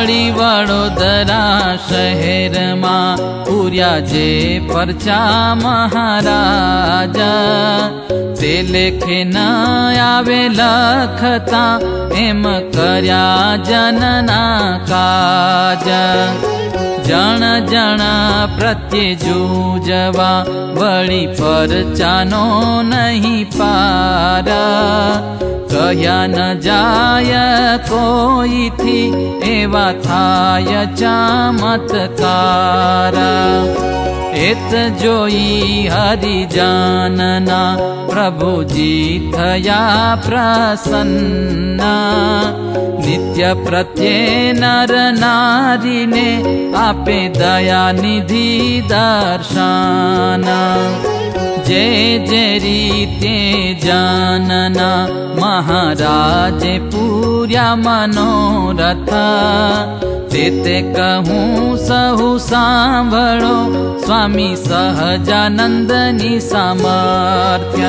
वळी वडोदरा शहेर मां पूर्या जे परचा महाराज ते लेखे न आवे लखता एम कर्या जनना काज जण जण प्रत्ये जूजवा वळी परचानो नहीं पार कह्या न जाय कोई थी एवा थाय चमत्कार एत जोई हरिजानना प्रभुजी थया प्रसन्न नित्य प्रत्ये नर नारी ने आपे दया निधि दर्शन जे जे रीते जानना महाराजे पूर्या मनोरथ ते कहूँ सहु सांभळो स्वामी सहजानंदनी सामर्थ्य।